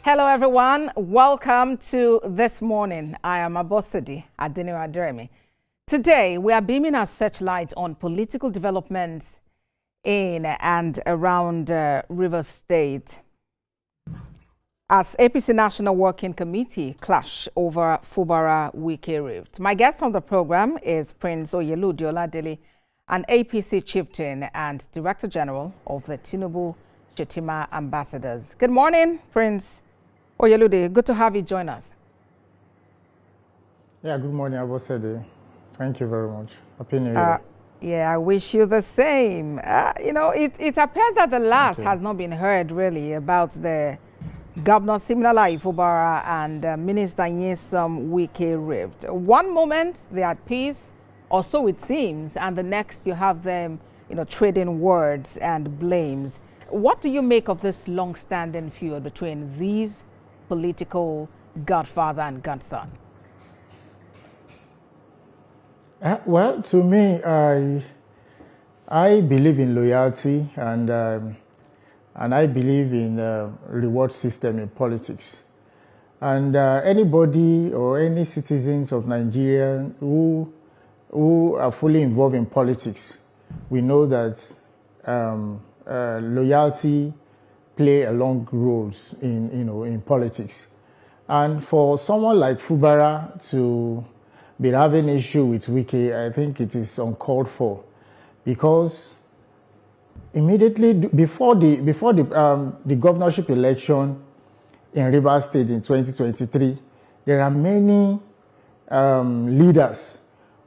Hello, everyone. Welcome to This Morning. I am Abosidi Adeniran Aderemi. Today, we are beaming our searchlight on political developments in and around Rivers State as APC National Working Committee clash over Fubara-Wike rift. My guest on the program is Prince Oyelu Dioladele, an APC chieftain and Director General of the Tinubu Shetima Ambassadors. Good morning, Prince Oyelude. Good to have you join us. Yeah, good morning, Abosede. Thank you very much. Happy New Year. Yeah, I wish you the same. It appears that the last has not been heard really about the Governor Siminala Fubara and Minister Nyesom Wike rift. One moment they're at peace, or so it seems, and the next you have them, trading words and blames. What do you make of this long-standing feud between these political godfather and godson? Well, to me, I believe in loyalty and I believe in reward system in politics. And anybody or any citizens of Nigeria who are fully involved in politics, we know that loyalty play along roles in politics. And for someone like Fubara to be having issue with Wike, I think it is uncalled for, because immediately before the governorship election in Rivers State in 2023, there are many leaders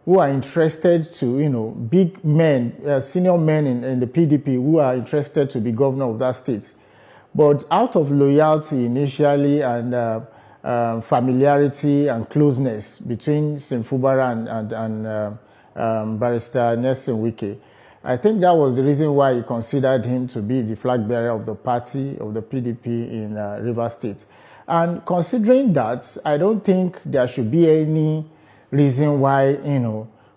who are interested to, big men, senior men in the PDP who are interested to be governor of that state. But out of loyalty initially and familiarity and closeness between Fubara and Barrister Nyesom Wike, I think that was the reason why he considered him to be the flag bearer of the party, of the PDP in Rivers State. And considering that, I don't think there should be any reason why,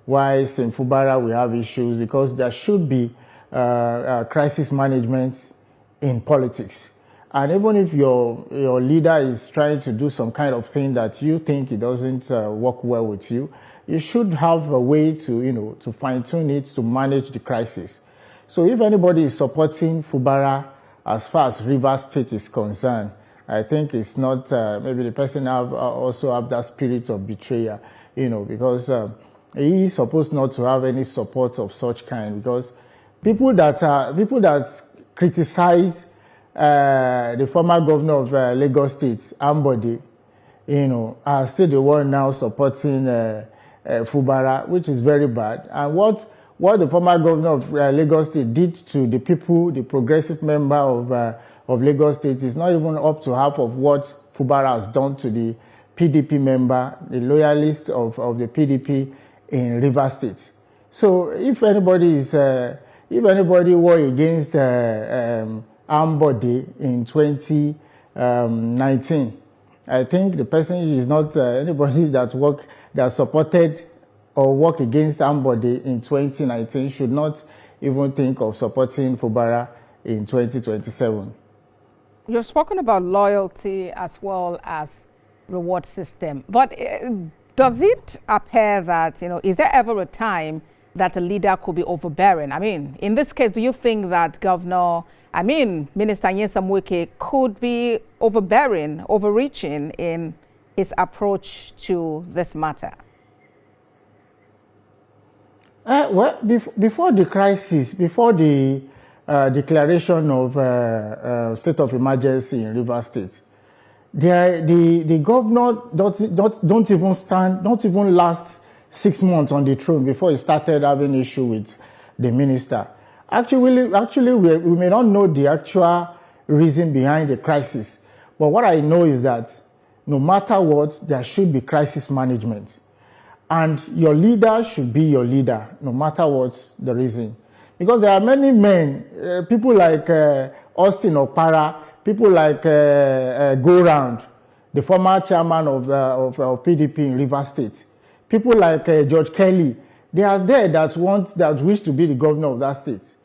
why Fubara will have issues, because there should be crisis management in politics. And even if your leader is trying to do some kind of thing that you think it doesn't work well with you, you should have a way to, to fine-tune it to manage the crisis. So if anybody is supporting Fubara as far as Rivers State is concerned, I think it's not, maybe the person also have that spirit of betrayal, because he is supposed not to have any support of such kind, because people that criticize the former governor of Lagos State, Ambode, are still the one now supporting Fubara, which is very bad. And what the former governor of Lagos State did to the people, the progressive member of Lagos State, is not even up to half of what Fubara has done to the PDP member, the loyalist of the PDP in Rivers State. So if anybody were against Ambode in 2019, I think the person is not anybody that supported or worked against Ambode in 2019 should not even think of supporting Fubara in 2027. You've spoken about loyalty as well as reward system, but does it appear that, is there ever a time that a leader could be overbearing? I mean, in this case, do you think that Minister Nyesom Wike could be overbearing, overreaching in his approach to this matter? Well, before the crisis, before the declaration of state of emergency in Rivers State, the governor don't even last 6 months on the throne before he started having issue with the minister. Actually, we may not know the actual reason behind the crisis, but what I know is that no matter what, there should be crisis management, and your leader should be your leader, no matter what the reason. Because there are many men, people like Austin Okpara, people like Go Round, the former chairman of PDP in Rivers State, people like George Kelly, they are there that wish to be the governor of that state.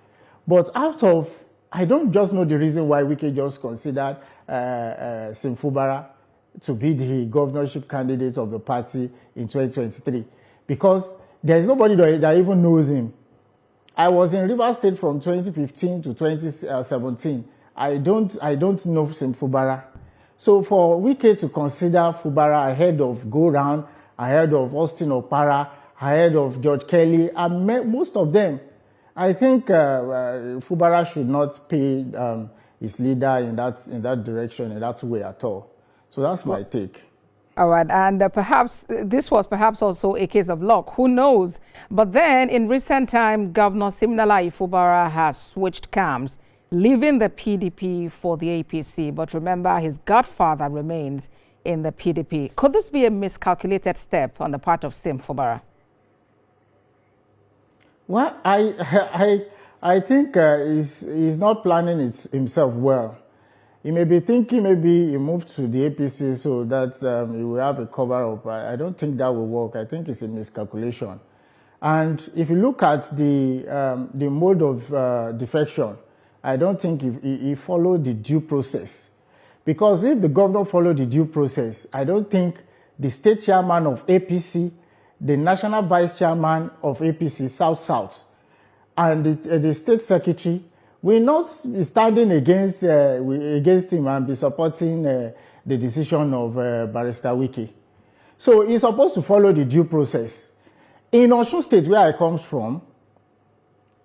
But I don't just know the reason why Wike just considered Sim Fubara to be the governorship candidate of the party in 2023, because there is nobody that even knows him. I was in Rivers State from 2015 to 2017. I don't know Sim Fubara. So for Wike to consider Fubara ahead of Go Round, ahead of Austin Opara, ahead of George Kelly, and most of them, I think Fubara should not pay his leader in that direction, in that way at all. So that's my take. All right, and perhaps this was also a case of luck. Who knows? But then, in recent time, Governor Siminalayi Fubara has switched camps, leaving the PDP for the APC. But remember, his godfather remains in the PDP. Could this be a miscalculated step on the part of Sim Fubara? Well, I think he's not planning it himself well. He may be thinking maybe he moved to the APC so that he will have a cover-up. I don't think that will work. I think it's a miscalculation. And if you look at the mode of defection, I don't think he followed the due process. Because if the governor followed the due process, I don't think the state chairman of APC, the national vice chairman of APC South-South, and the state secretary will not be standing against him and be supporting the decision of Barrister Wike. So he's supposed to follow the due process. In Osun State, where I come from,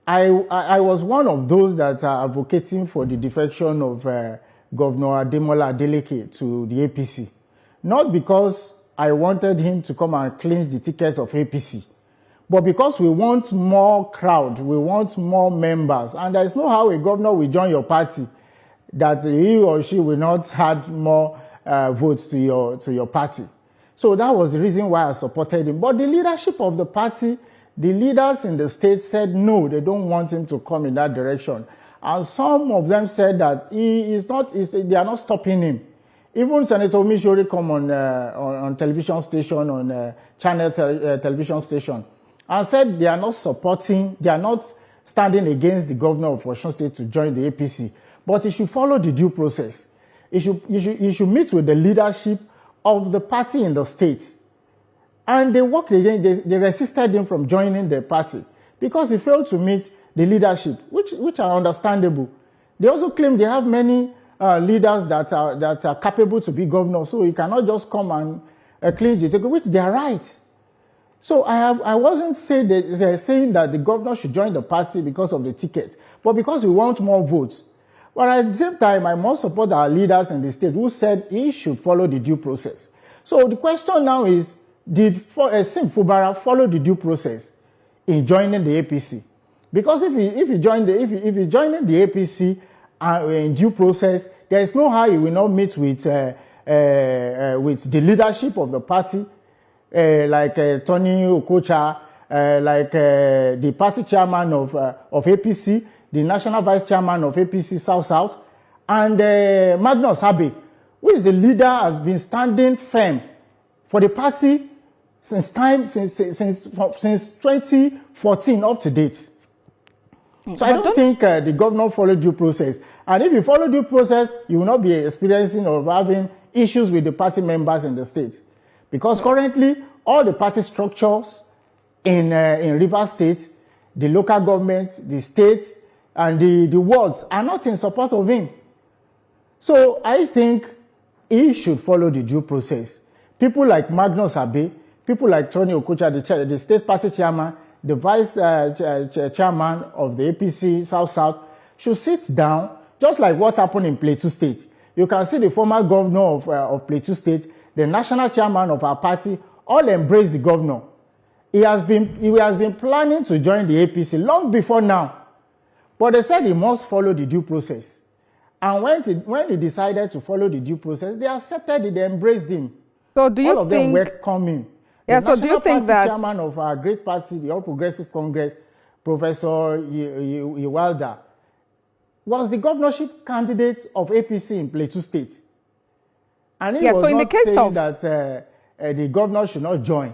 I was one of those that are advocating for the defection of Governor Ademola Adeleke to the APC. Not because I wanted him to come and clinch the ticket of APC, but because we want more crowd, we want more members, and there is no how a governor will join your party that he or she will not add more votes to your party. So that was the reason why I supported him. But the leadership of the party, the leaders in the state said no, they don't want him to come in that direction. And some of them said that they are not stopping him. Even Senator Mishori come on television station, on channel television station, and said they are not standing against the governor of Osun State to join the APC, but he should follow the due process. He should meet with the leadership of the party in the state. And they worked against, they resisted him from joining the party because he failed to meet the leadership, which are understandable. They also claim they have many leaders that are capable to be governors, so he cannot just come and clinch the ticket, which they are right. So I wasn't saying that the governor should join the party because of the ticket, but because we want more votes. But at the same time, I must support our leaders in the state who said he should follow the due process. So the question now is, did Sim Fubara follow the due process in joining the APC? Because if he's joining the APC in due process, there is no how he will not meet with the leadership of the party, like Tony Okocha, like the party chairman of APC, the national vice chairman of APC South-South, and Magnus Abe, who is the leader, has been standing firm for the party since 2014 up to date. So I don't think the governor followed due process. And if you follow due process, you will not be experiencing or having issues with the party members in the state. Because currently, all the party structures in Rivers State, the local government, the states, and the wards are not in support of him. So I think he should follow the due process. People like Magnus Abe, people like Tony Okocha, the state party chairman, the vice chairman of the APC South-South, should sit down, just like what happened in Plateau State. You can see the former governor of Plateau State, the national chairman of our party, all embrace the governor. He has been planning to join the APC long before now. But they said he must follow the due process. And when he decided to follow the due process, they accepted it, they embraced him. So do you all of them welcome him. Yeah, so do you think that the chairman of our great party, the All Progressive Congress, Professor Yewalda, was the governorship candidate of APC in Plateau State. And he was not saying that the governor should not join.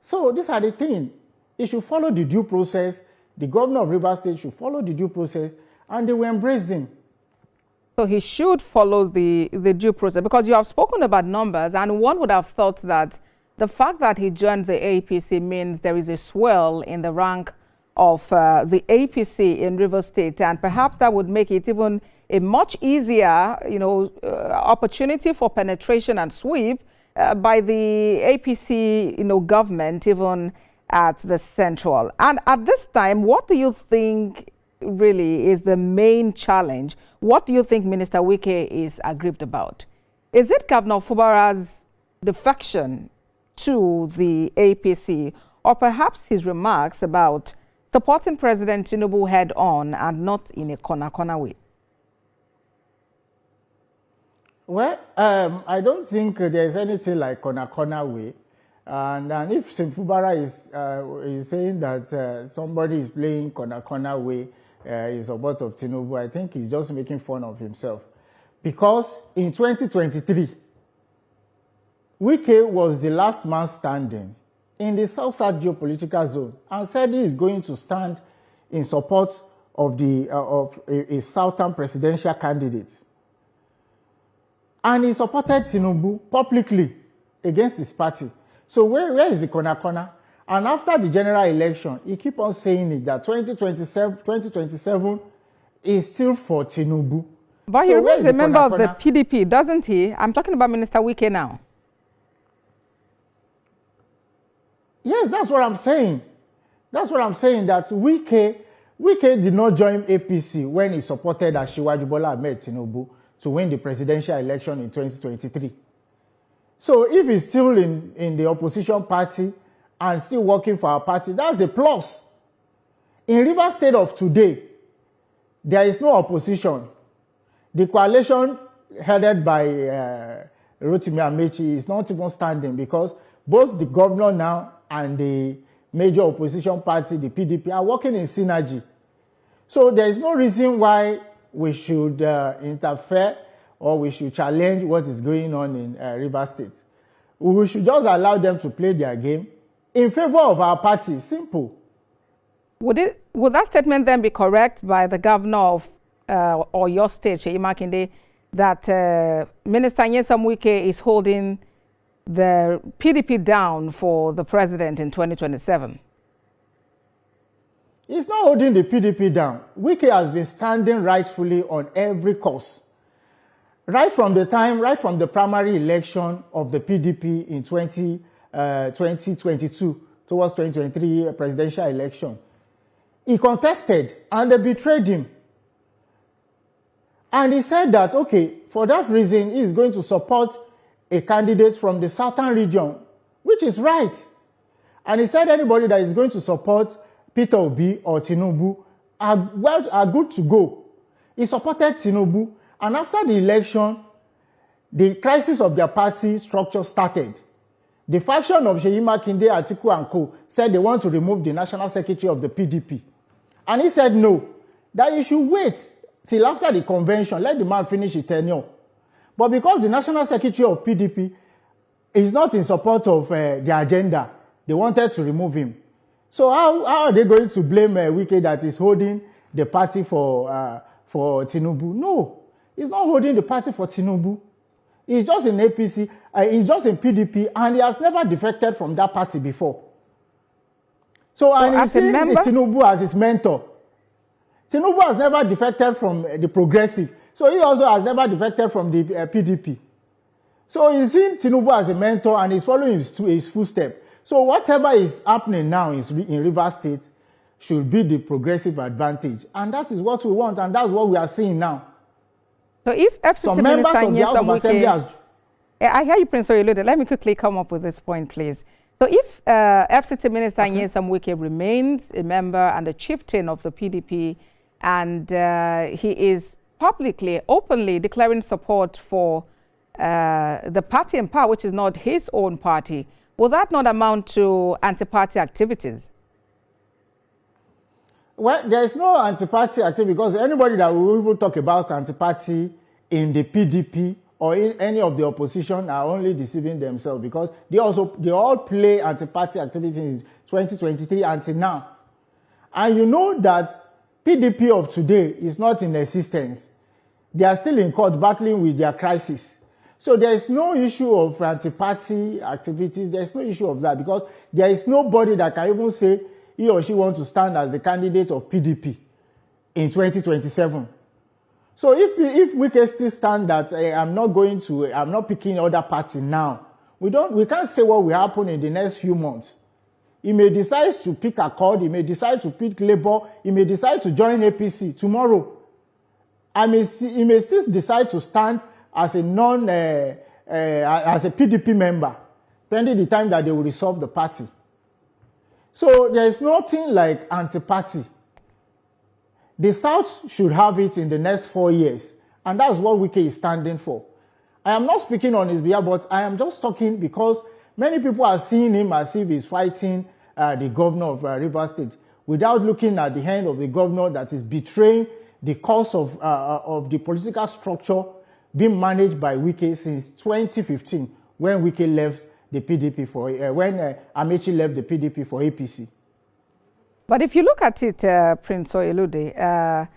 So these are the things. He should follow the due process. The governor of Rivers State should follow the due process, and they will embrace him. So he should follow the due process, because you have spoken about numbers, and one would have thought that the fact that he joined the APC means there is a swell in the rank of the APC in Rivers State, and perhaps that would make it even a much easier, opportunity for penetration and sweep by the APC, government, even at the central. And at this time, what do you think really is the main challenge? What do you think Minister Wike is aggrieved about? Is it Governor Fubara's defection to the APC, or perhaps his remarks about supporting President Tinubu head on and not in a corner way? Well, I don't think there's anything like corner way. And if Fubara is saying that somebody is playing corner way in support of Tinubu, I think he's just making fun of himself. Because in 2023, Wike was the last man standing in the South-South geopolitical zone and said he is going to stand in support of a Southern presidential candidate. And he supported Tinubu publicly against his party. So where is the corner? And after the general election, he keep on saying it, that 2027 is still for Tinubu. But so he remains a member of the PDP, doesn't he? I'm talking about Minister Wike now. Yes, that's what I'm saying. That's what I'm saying, that Wike did not join APC when he supported Asiwaju Bola Ahmed Tinubu to win the presidential election in 2023. So if he's still in the opposition party and still working for our party, that's a plus. In Rivers State of today, there is no opposition. The coalition headed by Rotimi Amechi is not even standing, because both the governor now and the major opposition party, the PDP, are working in synergy. So there is no reason why we should interfere or we should challenge what is going on in Rivers State. We should just allow them to play their game in favor of our party. Simple. Would that statement then be correct by the governor of or your state, Seyi Makinde, that Minister Nyesom Wike is holding the PDP down for the president in 2027? He's not holding the PDP down. Wike has been standing rightfully on every course. Right from the primary election of the PDP in 2022 towards 2023 presidential election, he contested and they betrayed him. And he said that, okay, for that reason, he is going to support a candidate from the southern region, which is right. And he said anybody that is going to support Peter Obi or Tinubu are good to go. He supported Tinubu, and after the election, the crisis of their party structure started. The faction of Seyi Makinde, Atiku and co. said they want to remove the national secretary of the PDP. And he said no, that you should wait till after the convention, let the man finish his tenure. But because the national secretary of PDP is not in support of the agenda, they wanted to remove him. So how are they going to blame Wike that is holding the party for Tinubu? No, he's not holding the party for Tinubu. He's just in APC, he's just in PDP, and he has never defected from that party before. So and he's seeing Tinubu as his mentor. Tinubu has never defected from the progressive, so he also has never defected from the PDP. So he's seeing Tinubu as a mentor, and he's following his footsteps. So whatever is happening now in Rivers State should be the progressive advantage. And that is what we want, and that's what we are seeing now. So if FCT some members of the House of Assembly I hear you, Prince Oyelode. Let me quickly come up with this point, please. So if FCT Minister Nyesom Wike remains a member and a chieftain of the PDP, and he is publicly, openly declaring support for the party in power, which is not his own party, will that not amount to anti-party activities? Well, there is no anti-party activity, because anybody that will even talk about anti-party in the PDP or in any of the opposition are only deceiving themselves, because they all play anti-party activity in 2023 until now. And you know that PDP of today is not in existence. They are still in court battling with their crisis. So there is no issue of anti-party activities. There is no issue of that because there is nobody that can even say he or she wants to stand as the candidate of PDP in 2027. So if we can still stand that I'm not picking other party now, we can't say what will happen in the next few months. He may decide to pick Accord, he may decide to pick Labour, he may decide to join APC tomorrow. He may still decide to stand as a as a PDP member, pending the time that they will resolve the party. So there is nothing like anti-party. The South should have it in the next 4 years, and that's what Wike is standing for. I am not speaking on his behalf, but I am just talking because many people are seeing him as if he's fighting the governor of Rivers State without looking at the hand of the governor that is betraying the cause of the political structure being managed by Wike since 2015 when Wike left the PDP when Amechi left the PDP for APC. But if you look at it, Prince Oyelude,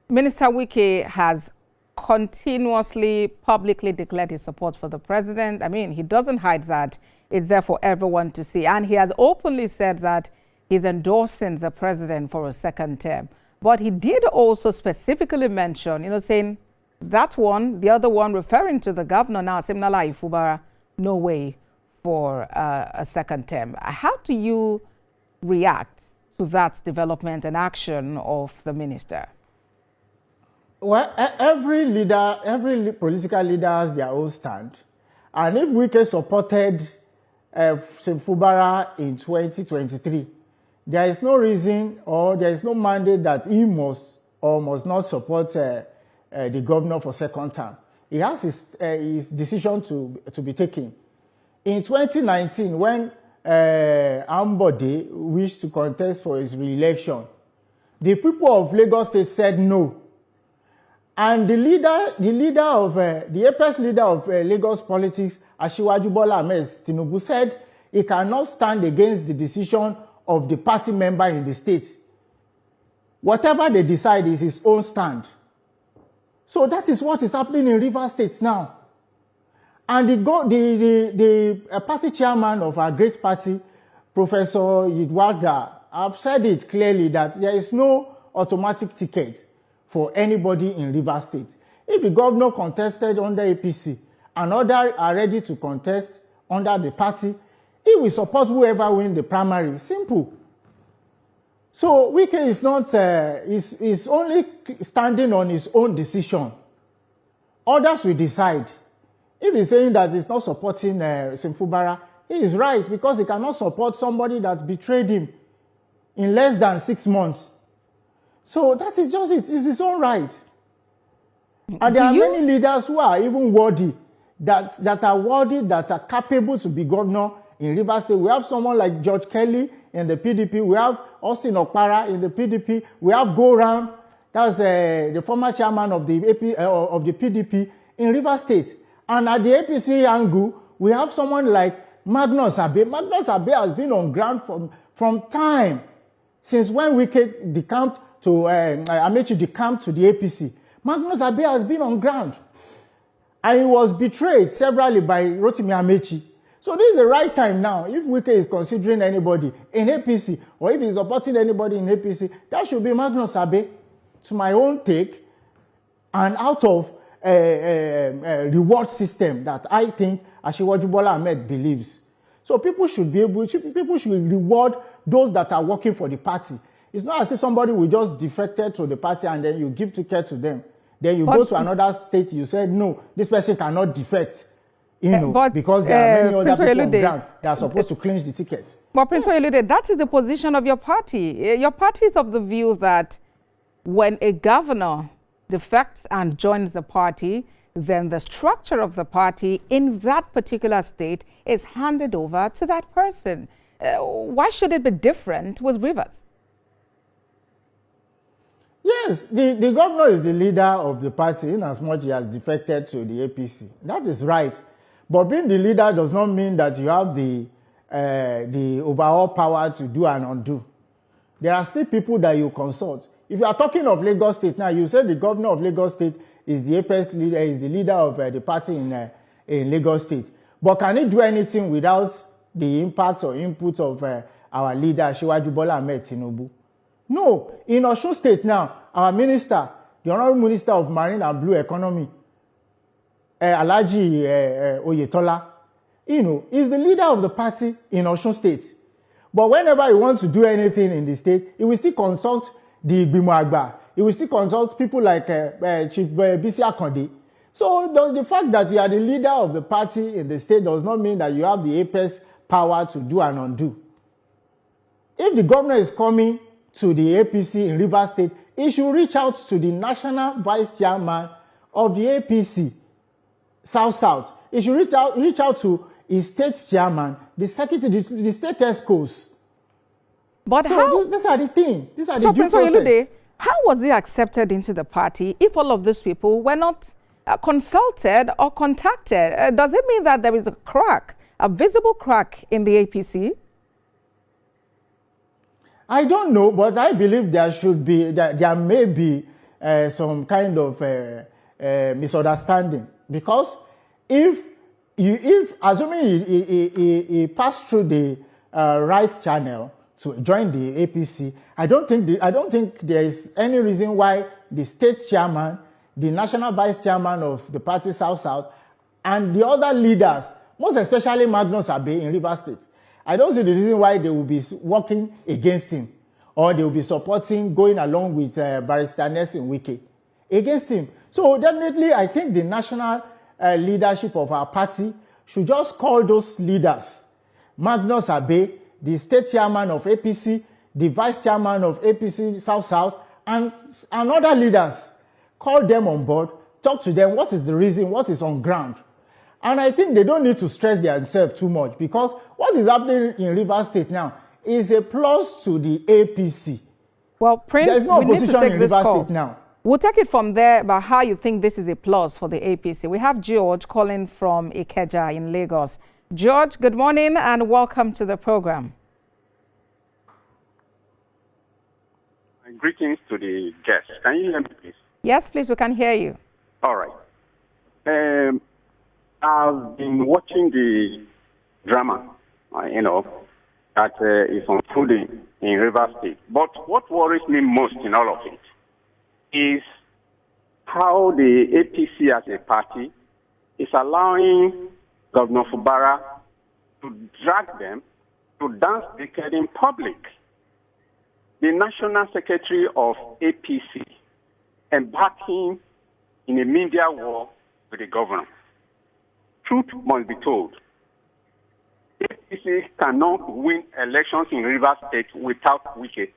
Minister Wike has continuously publicly declared his support for the president. I mean, he doesn't hide that. It's there for everyone to see. And he has openly said that he's endorsing the president for a second term. But he did also specifically mention, saying that one, the other one, referring to the governor now, Simnala Fubara, no way for a second term. How do you react to that development and action of the minister? Well, every political leader has their own stand. And if Wike supported Fubara in 2023, there is no reason or there is no mandate that he must or must not support the governor for second term. He has his decision to be taken. In 2019, when Ambode wished to contest for his re-election, the people of Lagos State said no. And the apex leader of Lagos politics, Asiwaju Bola Ahmed Tinubu, said he cannot stand against the decision of the party member in the state. Whatever they decide is his own stand. So that is what is happening in Rivers State now. And the party chairman of our great party, Professor Yidwagda, have said it clearly that there is no automatic ticket for anybody in Rivers State. If the governor contested under APC and others are ready to contest under the party, he will support whoever wins the primary. Simple. So Wike is not, is only standing on his own decision. Others will decide. If he's saying that he's not supporting Fubara, he is right because he cannot support somebody that betrayed him in less than 6 months. So that is just it. It's his own right. And there are many leaders who are even worthy, that are capable to be governor in Rivers State. We have someone like George Kelly in the PDP. We have Austin Okpara in the PDP. We have Go Round, that's the former chairman of the PDP in Rivers State. And at the APC angle, we have someone like Magnus Abe. Magnus Abe has been on ground from time since when Wike decamped to Amechi decamped to the APC. Magnus Abe has been on ground. And he was betrayed severally by Rotimi Amechi. So this is the right time now. If Wike is considering anybody in APC, or if he's supporting anybody in APC, that should be Magnus Abe, to my own take, and out of a reward system that I think Asiwaju Bola Ahmed believes. So people should reward those that are working for the party. It's not as if somebody will just defected to the party and then you give ticket to them. Then you go to another state, you said, no, this person cannot defect. Because there are many other people on ground that are supposed to clinch the ticket. But Prince Oyelude, that is the position of your party. Your party is of the view that when a governor defects and joins the party, then the structure of the party in that particular state is handed over to that person. Why should it be different with Rivers? Yes, the governor is the leader of the party in as much as he has defected to the APC. That is right. But being the leader does not mean that you have the overall power to do and undo. There are still people that you consult. If you are talking of Lagos State now, you said the governor of Lagos State is the APC leader, is the leader of the party in Lagos State. But can he do anything without the impact or input of our leader, Asiwaju Bola Ahmed Tinubu? No. In Osun State now, our minister, the Honorable Minister of Marine and Blue Economy, Alhaji Oyetola, is the leader of the party in Osun State. But whenever he wants to do anything in the state, he will still consult the Igbimo Agba. He will still consult people like Chief Bisi Akande. So the fact that you are the leader of the party in the state does not mean that you have the apex power to do and undo. If the governor is coming to the APC in Rivers State, he should reach out to the national vice chairman of the APC South. He should reach out to his state chairman, the secretary, the state ESCOs. But so how? These are the things. These are so the due process. How was he accepted into the party if all of these people were not consulted or contacted? Does it mean that there is a crack, a visible crack in the APC? I don't know, but I believe there may be some kind of misunderstanding, because if assuming he passed through the right channel to join the APC, I don't think there is any reason why the state chairman, the national vice chairman of the party South, and the other leaders, most especially Magnus Abe in Rivers State, I don't see the reason why they will be working against him, or they will be going along with Barrister Nyesom Wike against him. So definitely, I think the national leadership of our party should just call those leaders, Magnus Abe, the state chairman of APC, the vice chairman of APC South, and other leaders, call them on board, talk to them, what is the reason, what is on ground. And I think they don't need to stress themselves too much, because what is happening in Rivers State now is a plus to the APC. Well, Prince, there's no we need to opposition take in this Rivers call. State now. We'll take it from there about how you think this is a plus for the APC. We have George calling from Ikeja in Lagos. George, good morning and welcome to the program. Greetings to the guests. Can you hear me, please? Yes, please, we can hear you. All right. I've been watching the drama, that is unfolding in Rivers State. But what worries me most in all of it is how the APC as a party is allowing Governor Fubara to drag them to dance naked in public. The National Secretary of APC embarking in a media war with the governor. Truth must be told. APC cannot win elections in Rivers State without Wike.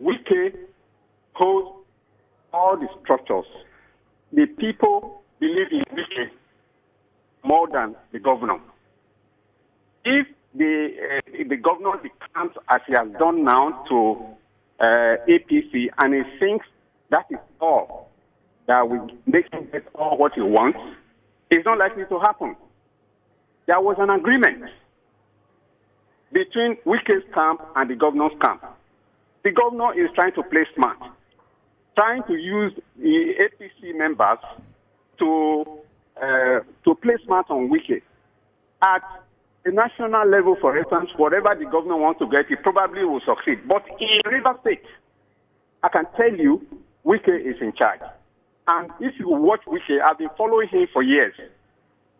Wike holds all the structures. The people believe in Wike more than the governor. If the governor becomes, as he has done now, to APC, and he thinks that is all that will make him get all what he wants, it's not likely to happen. There was an agreement between Wike's camp and the governor's camp. The governor is trying to play smart, trying to use the APC members to play smart on Wike. At the national level, for instance, whatever the governor wants to get, he probably will succeed. But in Rivers State, I can tell you, Wike is in charge. And if you watch Wike, I've been following him for years.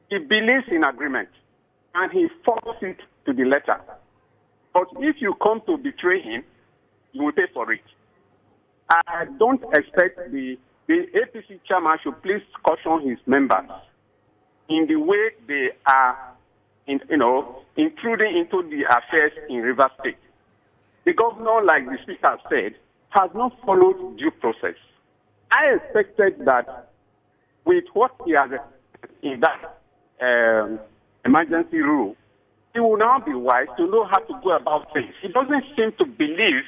He believes in agreement, and he follows it to the letter. But if you come to betray him, you will pay for it. I don't expect the APC chairman should please caution his members in the way they are, intruding into the affairs in Rivers State. The governor, like the speaker said, has not followed due process. I expected that with what he has in that emergency rule, he will now be wise to know how to go about things. He doesn't seem to believe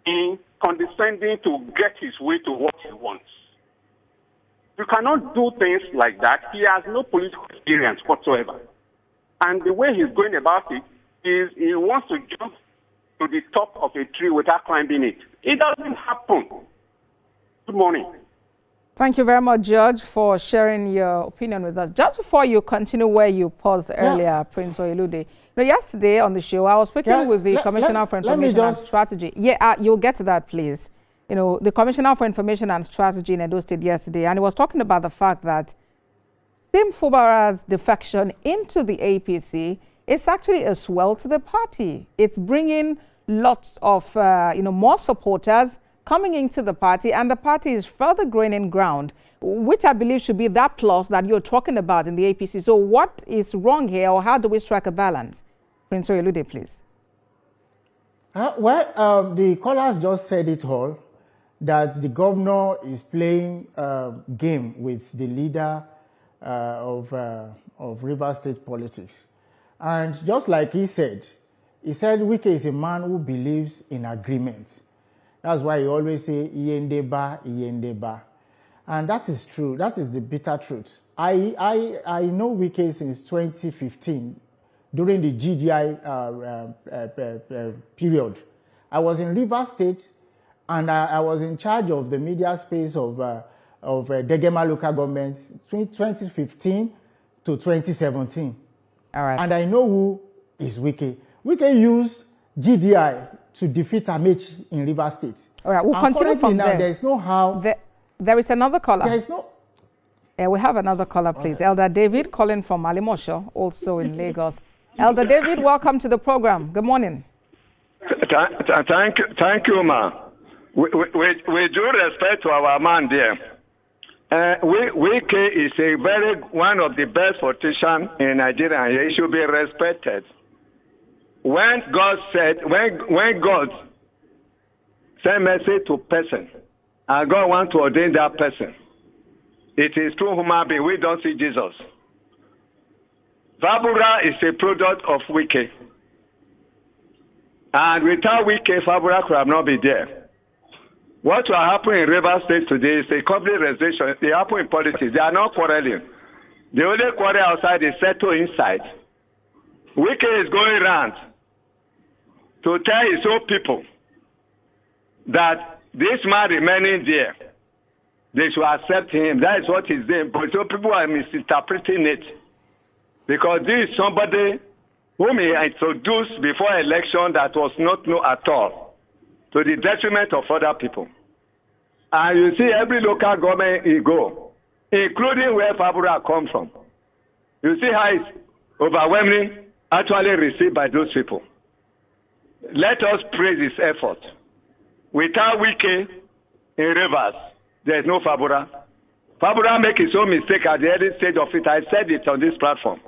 in condescending to get his way to what he wants. You cannot do things like that. He has no political experience whatsoever. And the way he's going about it is he wants to jump to the top of a tree without climbing it. It doesn't happen. Good morning. Thank you very much, George, for sharing your opinion with us. Just before you continue where you paused earlier, Prince Oyelude, yesterday on the show, I was speaking with the Commissioner for Information and Strategy. You'll get to that, please. The Commissioner for Information and Strategy in Edo State yesterday, and he was talking about the fact that Tim Fubara's defection into the APC is actually a swell to the party. It's bringing lots of, more supporters coming into the party, and the party is further gaining ground, which I believe should be that plus that you're talking about in the APC. So what is wrong here, or how do we strike a balance? Prince Oyelude, please. The callers just said it all, that the governor is playing a game with the leader of Rivers State politics. And just like he said Wike is a man who believes in agreements. That's why he always say, Iyendeba, Iyendeba. And that is true. That is the bitter truth. I know Wike since 2015, during the GDI period. I was in Rivers State, and I was in charge of the media space of Degema local governments 2015 to 2017. All right. And I know who is Wike. Wike used GDI to defeat Amechi in Rivers State. All right, we'll continue from now, there. there is no how. There is another caller. There is no. We have another caller, please. Okay. Elder David calling from Alimosho, also in Lagos. Elder David, welcome to the program. Good morning. Thank you, ma. With due respect to our man there, Wike is one of the best politicians in Nigeria, and he should be respected. When God sent message to person, and God want to ordain that person, it is through human being. We don't see Jesus. Fabura is a product of Wike. And without Wike, Fabura could have not been there. What will happen in Rivers State today is a complete realization. They happen in politics. They are not quarreling. The only quarrel outside is settled inside. Wike is going around to tell his own people that this man remaining there, they should accept him. That is what he's doing. But some people are misinterpreting it. Because this is somebody whom he introduced before election that was not known at all, to the detriment of other people. And you see every local government he go, including where Fabura come from. You see how it's overwhelming actually received by those people. Let us praise his effort. Without Wike in Rivers, there is no Fabura. Fabura make his own mistake at the early stage of it. I said it on this platform.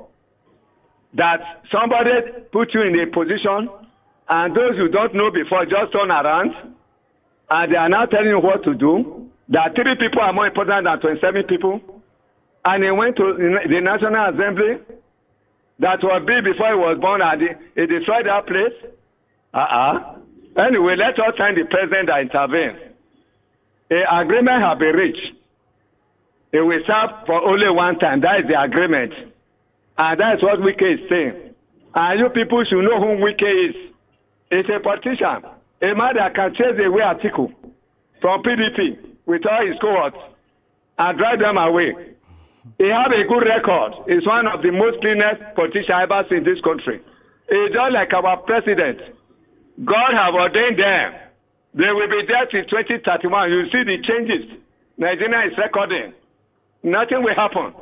That somebody put you in a position, and those who don't know before just turn around, and they are now telling you what to do. That 3 people are more important than 27 people. And he went to the National Assembly that was big before he was born, and he destroyed that place. Anyway, let us thank the president that intervened. An agreement has been reached. It will serve for only one time. That is the agreement. And that is what Wike is saying. And you people should know who Wike is. He's a politician. A man that can chase away Atiku from PDP with all his cohorts and drive them away. He has a good record. He's one of the most cleanest politicians I've ever seen in this country. He's just like our president. God have ordained them. They will be there till 2031. You see the changes Nigeria is recording. Nothing will happen.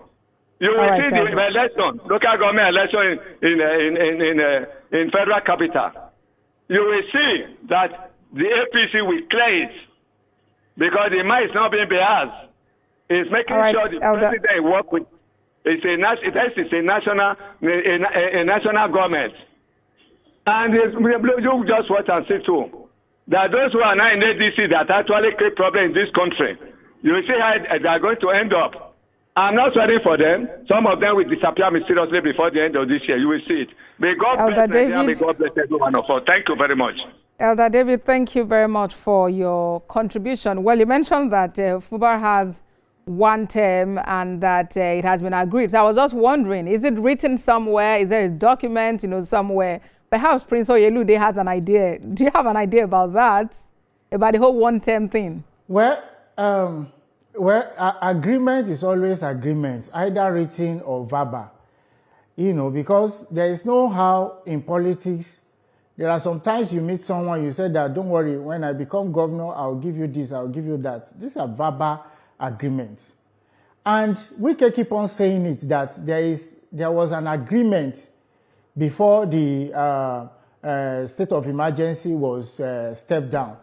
You will see the election, local government election in federal capital. You will see that the APC will clear it because the man is not being biased. It's making sure the president work with. It's a national government, and you just watch and see too that those who are now in ADC that actually create problems in this country, you will see how they are going to end up. I'm not sorry for them. Some of them will disappear mysteriously before the end of this year. You will see it. May God bless Nigeria. May God bless every one of us. Thank you very much. Elder David, thank you very much for your contribution. Well, you mentioned that Fubara has one term and that it has been agreed. So I was just wondering, is it written somewhere? Is there a document, somewhere? Perhaps Prince Oyelude has an idea. Do you have an idea about that? About the whole one-term thing? Well, Well, agreement is always agreement, either written or verbal. Because there is no how in politics. There are sometimes you meet someone, you say that, don't worry, when I become governor, I'll give you this, I'll give you that. These are verbal agreements. And we can keep on saying it, that there was an agreement before the state of emergency was stepped down.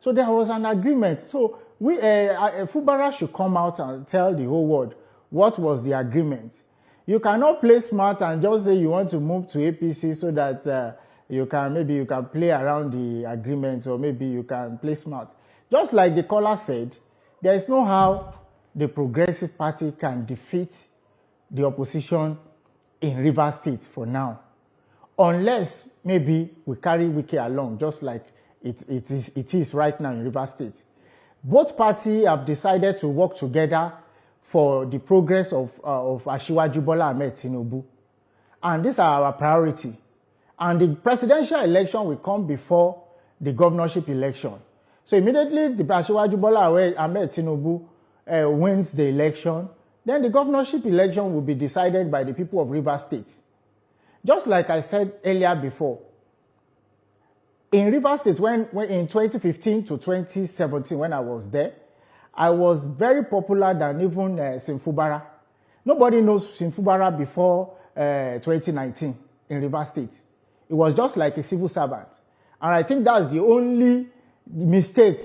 So there was an agreement. So Fubara should come out and tell the whole world what was the agreement. You cannot play smart and just say you want to move to APC so that you can play around the agreement, or maybe you can play smart. Just like the caller said, there is no how the Progressive Party can defeat the opposition in Rivers State for now, unless maybe we carry Wike along, just like it is right now in Rivers State. Both parties have decided to work together for the progress of Asiwaju Bola Ahmed Tinubu. And these are our priority. And the presidential election will come before the governorship election. So immediately the Asiwaju Bola Ahmed Tinubu wins the election, then the governorship election will be decided by the people of Rivers State. Just like I said earlier before, in Rivers State, when in 2015 to 2017, when I was there, I was very popular than even Fubara. Nobody knows Fubara before 2019 in Rivers State. It was just like a civil servant. And I think that's the only mistake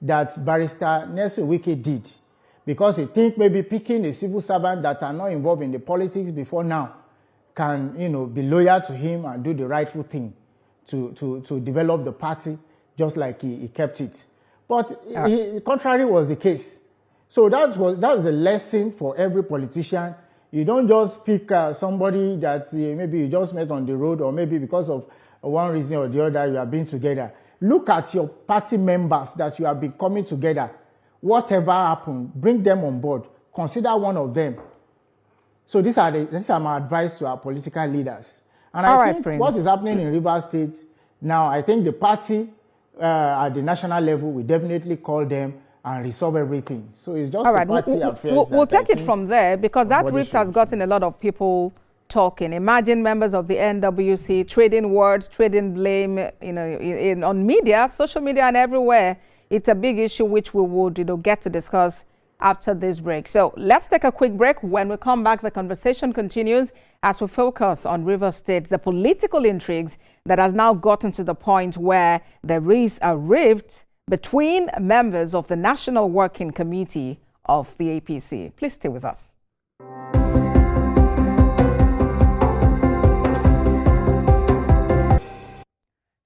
that Barrister Nyesom did. Because he think maybe picking a civil servant that are not involved in the politics before now can, be loyal to him and do the rightful thing to develop the party, just like he kept it. But contrary was the case. So that's a lesson for every politician. You don't just pick somebody that maybe you just met on the road, or maybe because of one reason or the other you have been together. Look at your party members that you have been coming together. Whatever happened, bring them on board. Consider one of them. So these are my advice to our political leaders. And I think what is happening in Rivers State now, I think the party at the national level will definitely call them and resolve everything. So it's just a party affairs. We'll take it from there, because that rift has gotten a lot of people talking. Imagine members of the NWC trading words, trading blame, on media, social media, and everywhere. It's a big issue which we would, get to discuss after this break. So let's take a quick break. When we come back, the conversation continues as we focus on Rivers State, the political intrigues that has now gotten to the point where there is a rift between members of the National Working Committee of the APC. Please stay with us.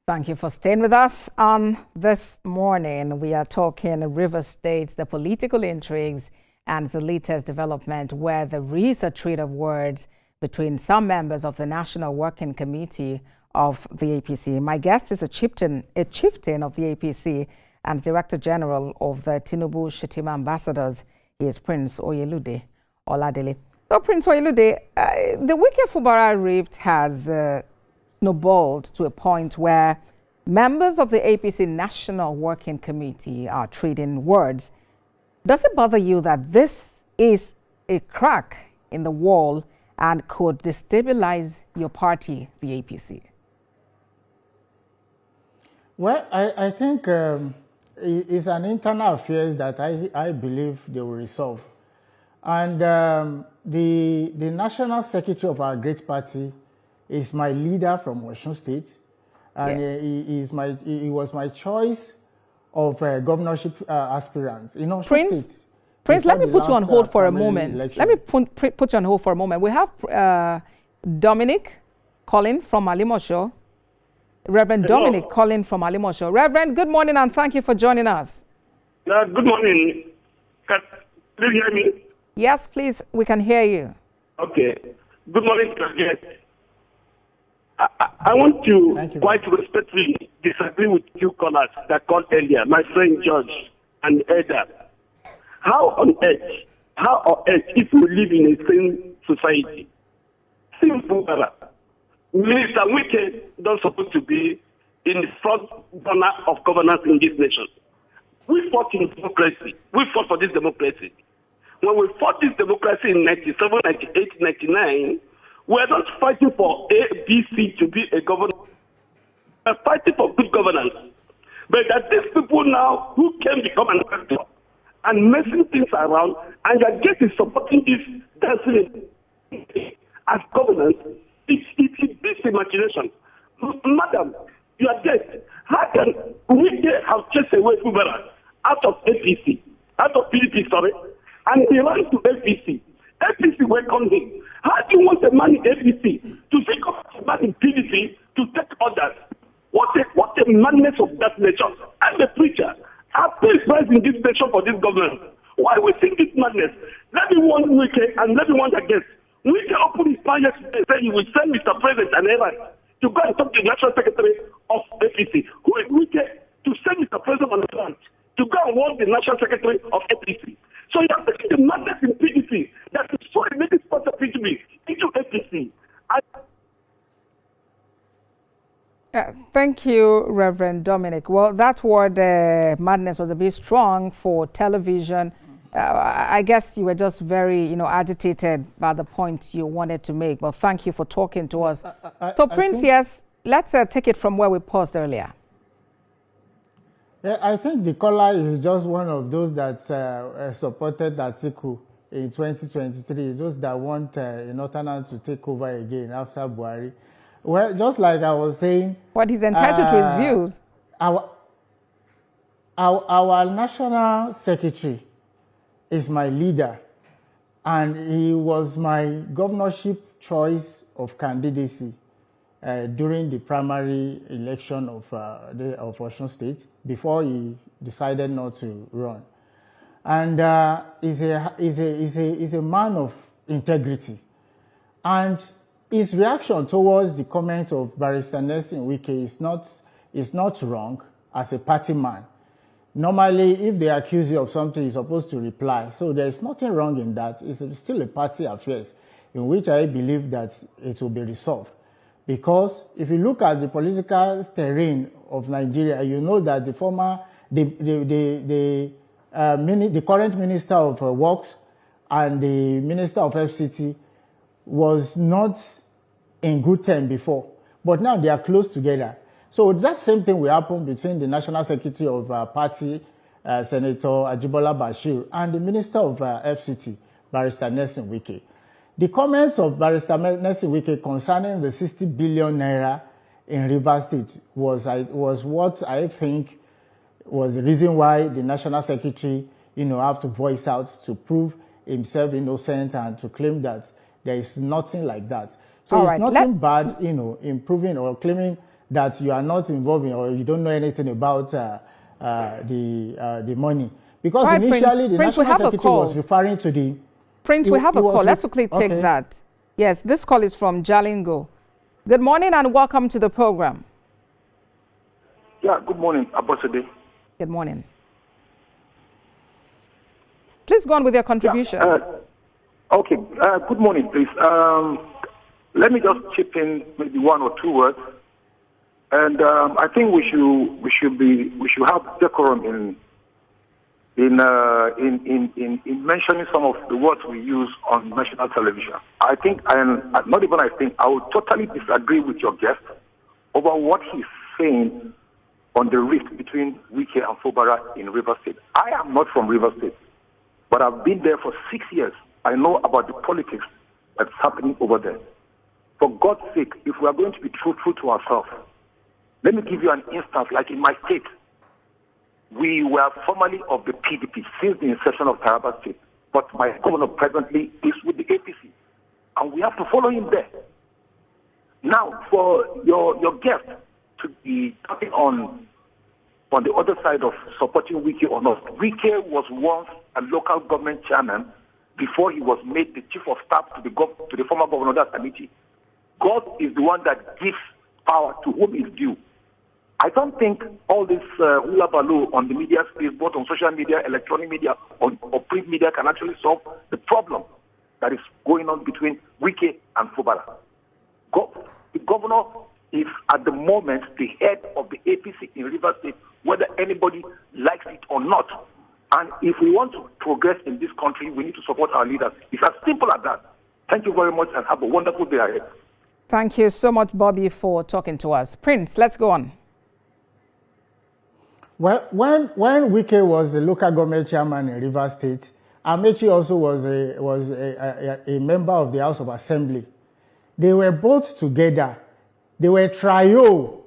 Thank you for staying with us on this morning. We are talking Rivers State, the political intrigues, and the latest development where there is a trade of words between some members of the National Working Committee of the APC. My guest is a chieftain of the APC and Director General of the Tinubu Shetima Ambassadors. He is Prince Oyelude Oladele. So, Prince Oyelude, the Wike Fubara rift has snowballed to a point where members of the APC National Working Committee are trading words. Does it bother you that this is a crack in the wall and could destabilize your party, the APC? Well, I think it's an internal affairs that I believe they will resolve. And the National Secretary of our great party is my leader from Osun State, and he was my choice of governorship aspirants in Osun State. Prince, let me put you on hold for a moment. Let me put you on hold for a moment. We have Dominic calling from Alimosho. Reverend Dominic calling from Alimosho. Reverend, good morning and thank you for joining us. Good morning. Can you hear me? Yes, please. We can hear you. Okay. Good morning. Yes. I want to quite respectfully disagree with two callers that called earlier, my friend George and Edda. How on earth, if we live in a same society, simple matter, Minister Wike not supposed to be in the front corner of governance in this nation. We fought in democracy. We fought for this democracy. when we fought this democracy in 97, 98, 99, we're not fighting for ABC to be a government. We're fighting for good governance. But that these people now who can become an actor and messing things around, and your guest is supporting this dancing as governance, it beats imagination. Madam, your guest, how can we have chased away Fubara out of APC, out of PDP, sorry, and he ran to APC? APC welcomed him. How do you want a man in APC to think of a man in PDP to take orders? What a madness of that nature. I'm a preacher. I pay price in this nation for this government. Why we think this madness? Let me warn Wike and let me warn against. Wike opened his mouth yesterday and said he will send Mr. President and Eva to go and talk to the National Secretary of APC. Who is Wike to send Mr. President on the front to go and warn the National Secretary of APC? So you have to see the madness in PDP that is so making part of PDP into APC. Thank you, Reverend Dominic. Well, that word madness was a bit strong for television. I guess you were just very, agitated by the point you wanted to make. But thank you for talking to us. So, Prince, yes, let's take it from where we paused earlier. Yeah, I think the caller is just one of those that supported the article in 2023, those that want Northerners to take over again after Buhari. Well, just like I was saying... What he's entitled to his views. Our national secretary is my leader, and he was my governorship choice of candidacy during the primary election of Osun State before he decided not to run. And he's a man of integrity. And his reaction towards the comment of Barrister Nyesom is not wrong as a party man. Normally, if they accuse you of something, you're supposed to reply. So there's nothing wrong in that. It's still a party affair in which I believe that it will be resolved. Because if you look at the political terrain of Nigeria, you know that the current Minister of Works and the Minister of FCT was not in good term before, but now they are close together. So that same thing will happen between the National Secretary of Party, Senator Ajibola Bashir, and the Minister of FCT, Barrister Nyesom Wike. The comments of Barrister Nyesom Wike concerning the 60 billion naira in Rivers State was what I think was the reason why the National Secretary, have to voice out to prove himself innocent and to claim that there is nothing like that. So it's nothing bad, in proving or claiming that you are not involved in or you don't know anything about the money. Because initially the National Secretary was referring to the... Prince, we have a call. Let's quickly take that. Yes, this call is from Jalingo. Good morning and welcome to the program. Yeah, good morning, Abosede. Good morning. Please go on with your contribution. Yeah, okay, good morning, please. Let me just chip in maybe one or two words. And I think we should have decorum in mentioning some of the words we use on national television. I would totally disagree with your guest over what he's saying on the rift between Wike and Fubara in Rivers State. I am not from Rivers State, but I've been there for 6 years. I know about the politics that's happening over there. For God's sake, if we are going to be truthful to ourselves, let me give you an instance. Like in my state, we were formerly of the PDP since the inception of Taraba State, but my governor presently is with the APC, and we have to follow him there. Now, for your guest to be talking on the other side of supporting Wike or not, Wike was once a local government chairman before he was made the chief of staff to the former governor, that's Amici. God is the one that gives power to whom is due. I don't think all this hula baloo on the media space, both on social media, electronic media, or print media, can actually solve the problem that is going on between Wike and Fubara. The governor is at the moment the head of the APC in Rivers State, whether anybody likes it or not. And if we want to progress in this country, we need to support our leaders. It's as simple as that. Thank you very much and have a wonderful day ahead. Thank you so much, Bobby, for talking to us. Prince, let's go on. Well, when Wike was the local government chairman in Rivers State, Amechi also was a member of the House of Assembly. They were both together. They were trio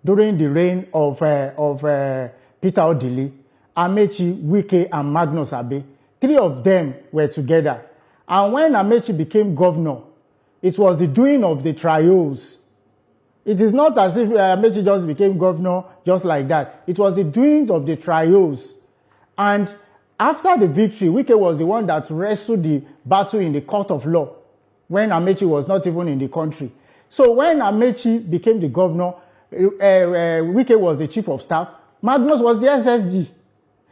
during the reign of Peter Odili, Amechi, Wike, and Magnus Abe. Three of them were together. And when Amechi became governor, it was the doing of the trios. It is not as if Amechi just became governor just like that. It was the doings of the trios. And after the victory, Wike was the one that wrestled the battle in the court of law when Amechi was not even in the country. So when Amechi became the governor, Wike was the chief of staff, Magnus was the SSG.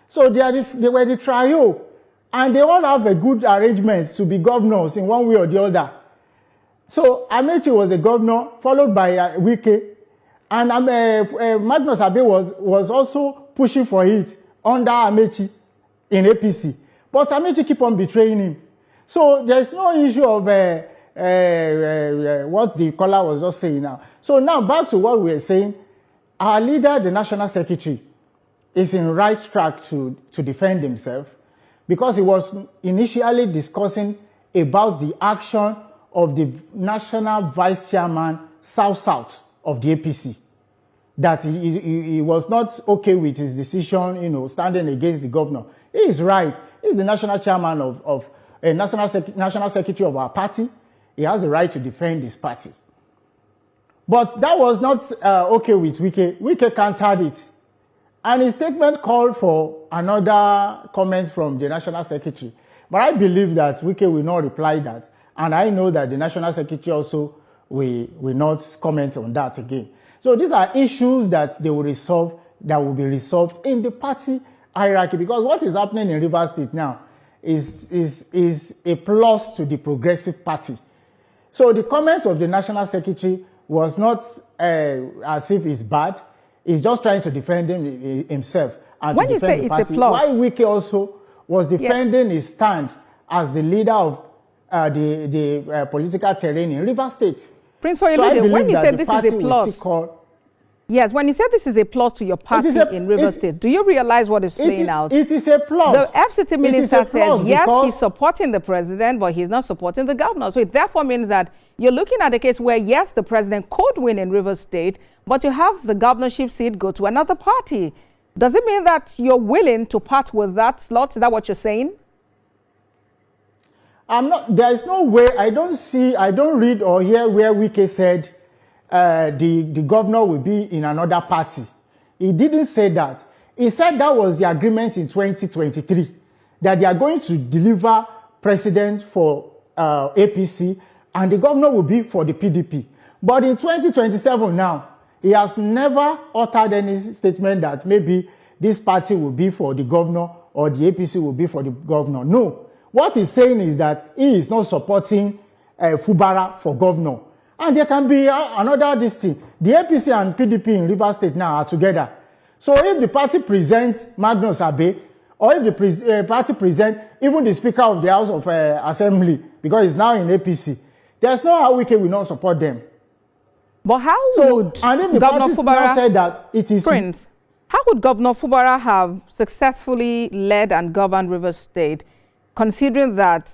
So they were the trio. And they all have a good arrangement to be governors in one way or the other. So Amechi was the governor, followed by Wike. And Magnus Abe was also pushing for it under Amechi in APC. But Amechi keep on betraying him. So there's no issue of what the caller was just saying now. So now back to what we were saying. Our leader, the national secretary, is in right track to defend himself because he was initially discussing about the action of the national vice chairman, South of the APC. That he was not okay with his decision, standing against the governor. He is right. He's the national chairman of national secretary of our party. He has the right to defend his party. But that was not okay with Wike. Wike countered it. And his statement called for another comment from the national secretary. But I believe that Wike will not reply that. And I know that the national secretary also will not comment on that again. So these are issues that they will resolve, that will be resolved in the party hierarchy. Because what is happening in Rivers State now is a plus to the Progressive Party. So the comment of the national secretary was not as if it's bad. He's just trying to defend himself and when to defend the party. It's a plus. Why Wike also was defending his stand as the leader of the political terrain in Rivers State. Prince Oyelede, when you said this is a plus, yes, when you said this is a plus to your party in Rivers State, do you realize what is playing out? It is a plus. The FCT minister says, yes, he's supporting the president, but he's not supporting the governor. So it therefore means that you're looking at a case where, yes, the president could win in Rivers State, but you have the governorship seat go to another party. Does it mean that you're willing to part with that slot? Is that what you're saying? There is no way. I don't read or hear where Wike said the governor will be in another party. He didn't say that. He said that was the agreement in 2023, that they are going to deliver president for APC and the governor will be for the PDP. But in 2027 now, he has never uttered any statement that maybe this party will be for the governor or the APC will be for the governor. No. What he's saying is that he is not supporting Fubara for governor. And there can be another this thing. The APC and PDP in Rivers State now are together. So if the party presents Magnus Abe, or if the party presents even the Speaker of the House of Assembly, because he's now in APC, there's no how Wike will not support them. But how would and if the Governor Fubara said that it is Prince, how would Governor Fubara have successfully led and governed Rivers State, considering that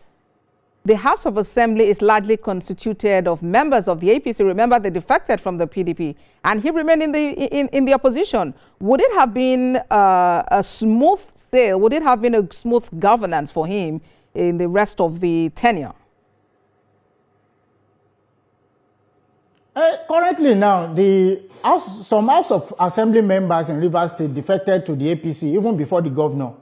the House of Assembly is largely constituted of members of the APC? Remember, they defected from the PDP, and he remained in the opposition. Would it have been a smooth sail? Would it have been a smooth governance for him in the rest of the tenure? Currently now, some House of Assembly members in Rivers State defected to the APC even before the governor.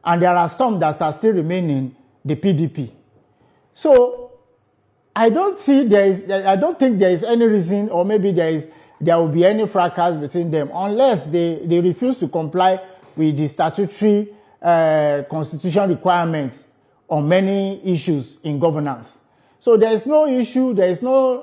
And there are some that are still remaining the PDP. So I don't think there is any reason, or maybe there will be any fracas between them unless they refuse to comply with the statutory constitution requirements on many issues in governance. So there is no issue.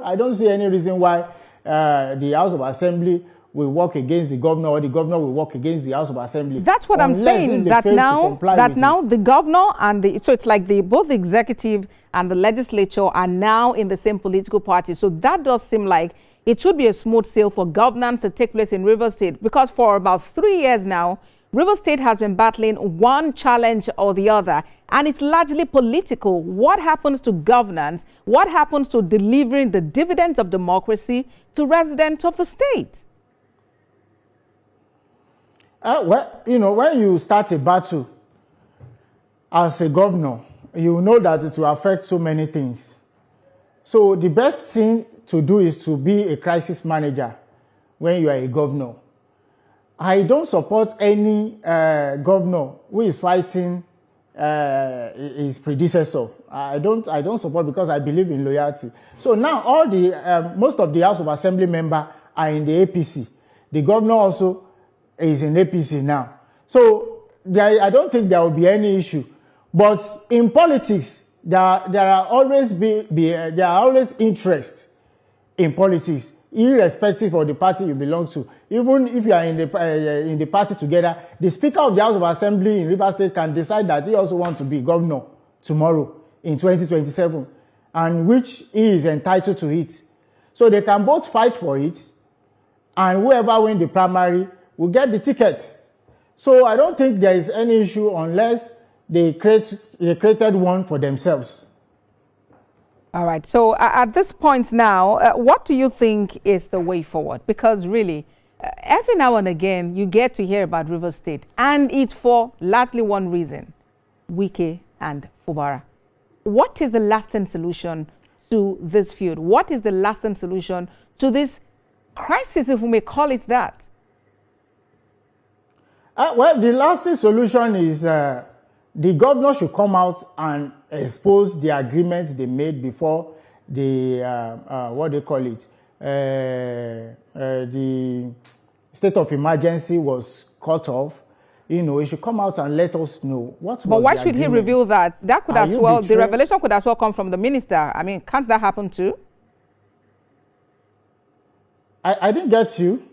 I don't see any reason why the House of Assembly will work against the governor, or the governor will work against the House of Assembly. That's what I'm saying, that now the governor and so it's like both the executive and the legislature are now in the same political party. So that does seem like it should be a smooth sail for governance to take place in Rivers State, because for about 3 years now, Rivers State has been battling one challenge or the other, and it's largely political. What happens to governance? What happens to delivering the dividends of democracy to residents of the state? Well, when you start a battle as a governor, you know that it will affect so many things. So the best thing to do is to be a crisis manager when you are a governor. I don't support any governor who is fighting his predecessor. I don't support, because I believe in loyalty. So now most of the House of Assembly members are in the APC. The governor also is in APC now. So I don't think there will be any issue. But in politics, there are always interest in politics, irrespective of the party you belong to. Even if you are in the party together, the Speaker of the House of Assembly in Rivers State can decide that he also wants to be governor tomorrow in 2027, and which he is entitled to it. So they can both fight for it, and whoever wins the primary will get the ticket. So I don't think there is any issue unless they created one for themselves. All right. So at this point now, what do you think is the way forward? Because really, every now and again, you get to hear about Rivers State, and it's for largely one reason: Wike and Fubara. What is the lasting solution to this feud? What is the lasting solution to this crisis, if we may call it that? Well, the lasting solution is the governor should come out and expose the agreements they made before the the state of emergency was cut off. He should come out and let us know what was the agreement. But why should he reveal that? That could as well, the revelation could as well come from the minister. I mean, can't that happen too? I didn't get you.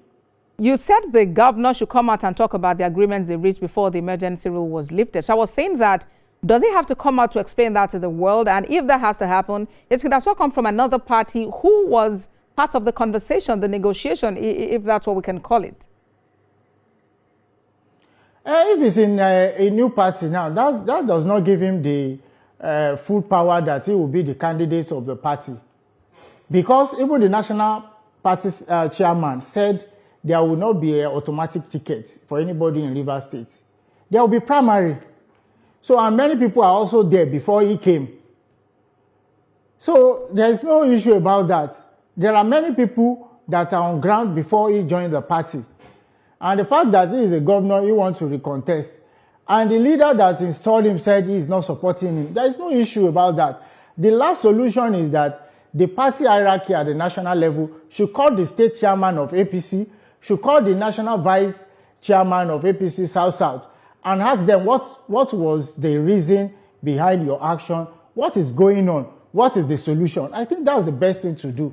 You said the governor should come out and talk about the agreements they reached before the emergency rule was lifted. So I was saying that, does he have to come out to explain that to the world? And if that has to happen, it could as well come from another party who was part of the conversation, the negotiation, if that's what we can call it. If it's in a new party now, that does not give him the full power that he will be the candidate of the party. Because even the national party's chairman said there will not be an automatic ticket for anybody in Rivers State. There will be primary. So, and many people are also there before he came. So, there is no issue about that. There are many people that are on ground before he joined the party. And the fact that he is a governor, he wants to recontest. And the leader that installed him said he is not supporting him. There is no issue about that. The last solution is that the party hierarchy at the national level should call the state chairman of APC, should call the national vice chairman of APC South, and ask them what was the reason behind your action, what is going on, what is the solution. I think that's the best thing to do.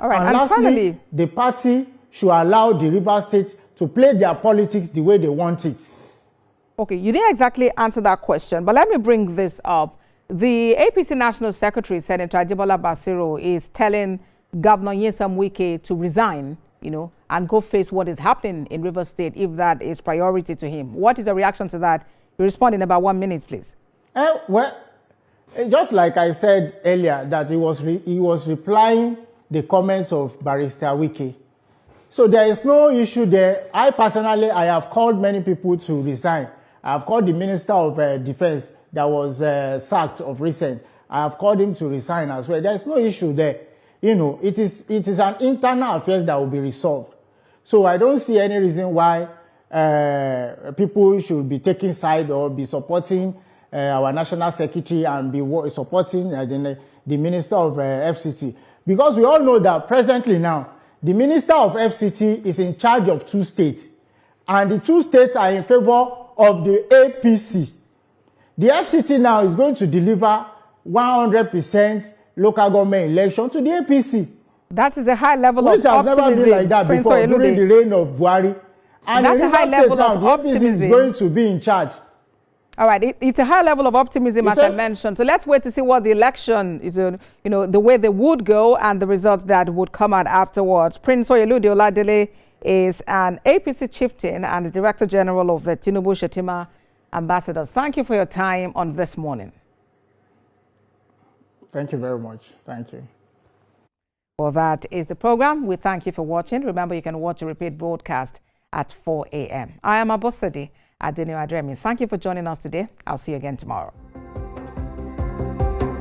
All right, and lastly, finally, the party should allow the Rivers State to play their politics the way they want it. Okay, you didn't exactly answer that question, but let me bring this up. The APC National Secretary, Senator Ajibola Basiro, is telling Governor Nyesom Wike to resign, and go face what is happening in Rivers State if that is priority to him. What is the reaction to that? You respond in about 1 minute, please. Well, just like I said earlier, that he was replying the comments of Barrister Wike. So there is no issue there. I have called many people to resign. I have called the Minister of Defense that was sacked of recent. I have called him to resign as well. There is no issue there. It is an internal affair that will be resolved. So I don't see any reason why people should be taking side or be supporting our national secretary and be supporting the Minister of FCT. Because we all know that presently now, the Minister of FCT is in charge of 2 states. And the 2 states are in favor of the APC. The FCT now is going to deliver 100% local government election to the APC. That is a high level Which of has never optimism. been like that Prince before Oyelude. during the reign of Buhari. And That's in a high Rivers State level now, of the APC is optimism. going to be in charge. All right, it's a high level of optimism, as I mentioned. So let's wait to see what the election is, the way they would go and the results that would come out afterwards. Prince Oyelude Oladele is an APC chieftain and the Director General of the Tinubu Shetima Ambassadors. Thank you for your time on This Morning. Thank you very much. Thank you. Well, that is the program. We thank you for watching. Remember, you can watch a repeat broadcast at 4 a.m. I am Abosadi Adeniwa Adremi. Thank you for joining us today. I'll see you again tomorrow.